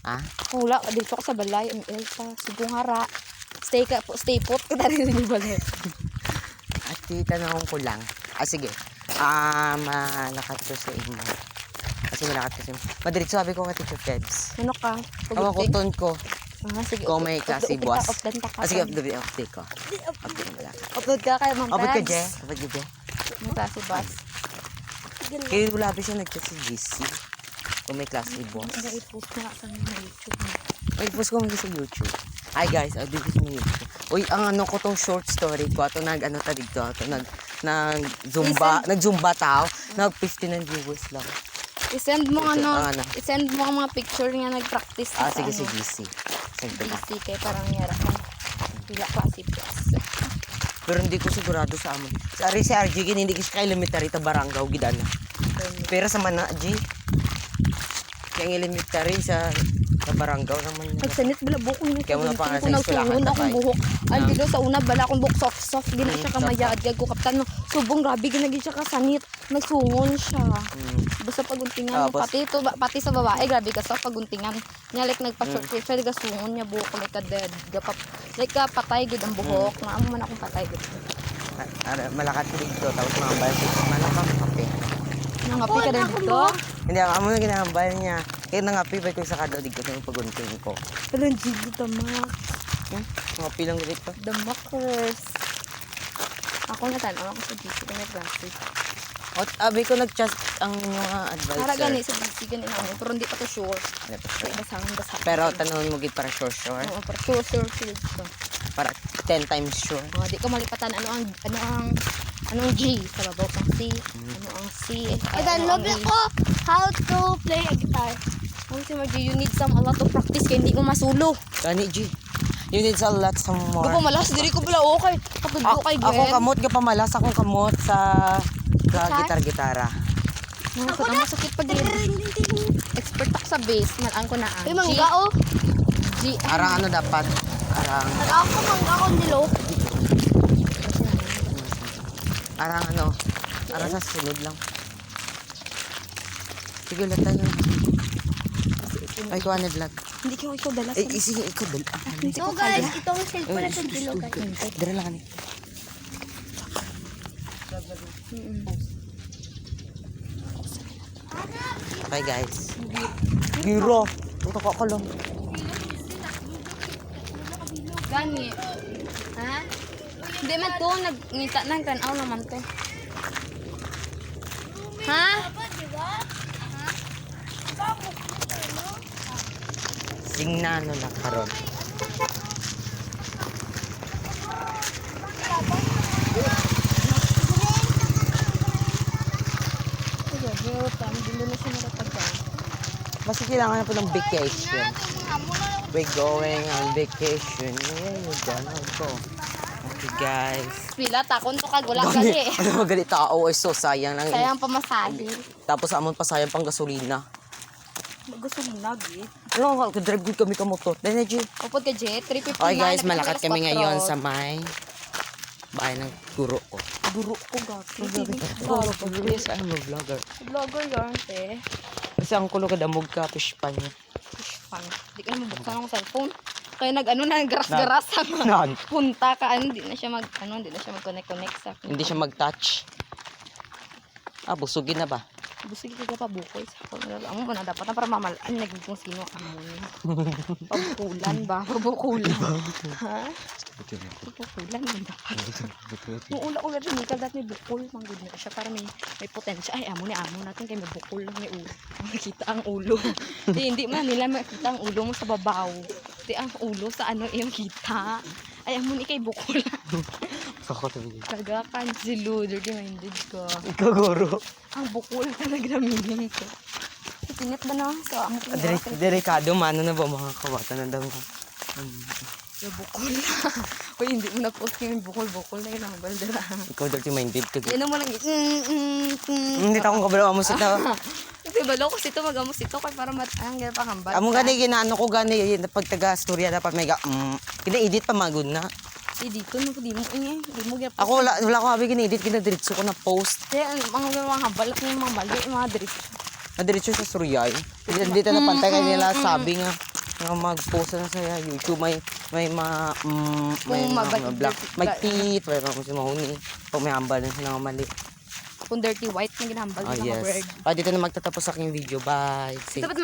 Ah? Wala, dito ka sa balay, ML pa, subong hara. Stay put ka na rin yung balay. At tanong ko lang. Sige. Malakat ko sa imo. Kasi malakat kasi. Madiretso sabi ko nga Teacher Febs. Ano ka? Ako kuton ko. Sige. Kung may klase boss. Upload ka. Sige, update ko. Update mo lang. Upload ka kay Ma'am Upload ka, Tabs. Je. Upload ka, Je. May klase boss. Kaya wala ba siya nagchat sa GC? Kung may klase boss. Hindi, i-post na sa YouTube. May post ko mga sa YouTube. Hi guys, I'll do this on YouTube. Uy, ang ano ko tong short story ko. Ato nag-ano ta dito. Ato nag-zumba tao. Nag-15 viewers lang. I-send mo ano? I-send mo ang mga picture nga nag-practice ka Sige, sa si GC. Send ko na. BC kay parang yara ka. Pila klase boss. Pero hindi ko sigurado sa amon. Si RG, hindi ko siya kilometer ito baranggaw, gidana. Pero sa mana, G. Kaya elementary sa baranggaw naman. Pagsanit bala buhok niya. Kaya mo na pa nga sa Kung eskwelahan nagsuhon akong tatay. buhok. Ay, dito sa una bala akong buhok soft. Gina siya kamayad. Gag ko kaptan no. Subong grabe ginagi siya kasanit. Nagsuhon siya. Basta paguntingan. Pati sa babae, grabe ka sa paguntingan. Niya like nagpa-short clip siya. Gasuhon niya buhok. Like dead. Like patay gud ang buhok. Naamo man akong patay gud. Malakat ko dito. Tapos mga bayan ko. Manang kape. Nangapi ka rin dito? Hindi, amo na ginambayan niya. Kaya nangapi ba ko sa kado dito sa pagunting ko. Walang jigo tamak. Nangapi lang dito. The Mockers. Ako natanaw ako sa GC ko nag-graphic. At abi ko nag-chat ang mga advisor. Para gani sa GC gani namin. Pero hindi pa to sure. Kaya basahan. Pero tanong mo gid para sure. Oo, para sure field ko. Para 10 times sure. Di ko malipatan anong G sa babaw ng C. Ano ang C. Nag-download ako how to play a guitar. Ang si Margie, you need a lot of practice kaya hindi ko masulo. Gani, G. You need a lot some more. Ako malas, diri ko pala okay. Kapag ko kay Gwen. Ako kamot ka pamalas. Akong kamot sa gitar-gitara. Masakit pag expert ako sa bass. Malaan ko na ang Uy, mangga oh. G. Arang ano dapat? Arang Ako mangga ko nilo. Arang ano? Arang sa sunod lang. Sige, ulit tayo. Ay, ko ano vlog. Hindi ko ikaw dalas. Sige, ikaw dala. So guys, ito ang cellphone na sa nilo guys. Dara lang ani. Okay guys. Giro. Ito ko lang. Gani. Ha? Hindi man to. Nagngita na. Tanaw naman to. Ha? Singnano na karon. Hindi na siya nakapagka. Basta kailangan na po ng vacation. We're going on vacation. We're gonna go. Okay guys. Pila, takon to kag. Wala gali. Ano magalit tao? Ay so sayang lang. Sayang pamasahe. Tapos amon pa sayang pang gasolina. Gusto mo na, git. Ano, drive good kami kamotor. Energy. Upod ka, Jet. 350 Okay guys, na, malakat kami ngayon sa may bahay ng guro ko. Guro ko, gaki. Guro ko. Yes, I'm a vlogger. Vlogger yarn, te. Kasi ang kulo kadamog ka, fish pan niya. Fish fun. Di ka na mabuksan ang cellphone. Kaya naggaras-garas Nag. punta ka. Hindi na siya mag-connect sa akin. Hindi siya mag-touch. Busugin na ba? Busig ka pa bukoy sa ako. Amo mo na dapat na para mamalaan naging kung sino ka mo. Pagbukulan ba? Pagbukulan. Ha? Pagbukulan mo dapat. Kung ula-ula rin, ikaw dati may bukol. Manggod na siya para may potensya. Ay, amo natin kay may bukol. May ulo. Makikita ang ulo. Hindi man nila makita ang ulo mo sa babaw. Di ang ulo sa ano yung kita. Ay, amo ni kay bukol. Sako tabi. Kagakan si Luder, minded ko. Ikaw guro. Ang bukol talaga na meaning ko. Pinit ba na? So, ang Delikado, mano na ba mga kawata na daw ka? yung bukol na. Uy, hindi mo na-post yung bukol-bukol na yun ang baldera. Ikaw dirty minded ka. Yan mo lang Hindi ta akong kabalo amo sita. Kasi balo ko sito mag-amos ito kay para matanggal pa kambal. Amo gani ginaano ko gani pag taga storya dapat may kina-edit pa magud na. Dito no di mo gyapon. Ako wala ko abi kina-edit kina-diretso ko na post. Kaya mga hambal yung mga bali, mga diretso. Na diretso sa storya. Dito na pantay kay nila sabi nga nga mag-post na sa YouTube may Kung black may teeth may mga mahuni pag may hambal na sila nga mali. Kung dirty white na ginahambal ng mga bird. Dito na magtatapos sa aking video. Bye. Dapat